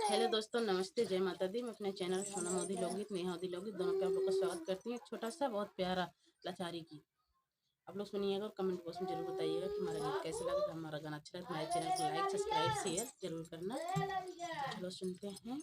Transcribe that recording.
Hello दोस्तों, नमस्ते, जय माता दी। मैं अपने चैनल सोना मोदी लोकगीत, नेहा मोदी लोकगीत दोनों पे आप लोग का स्वागत करती हूँ। एक छोटा सा बहुत प्यारा लाचारी की आप लोग सुनिएगा और कमेंट बॉक्स में जरूर बताइएगा कि हमारा गीत कैसे लगा। तो हमारा गाना अच्छा लगा तो हमारे चैनल को लाइक, सब्सक्राइब, शेयर जरूर करना। चलो सुनते हैं।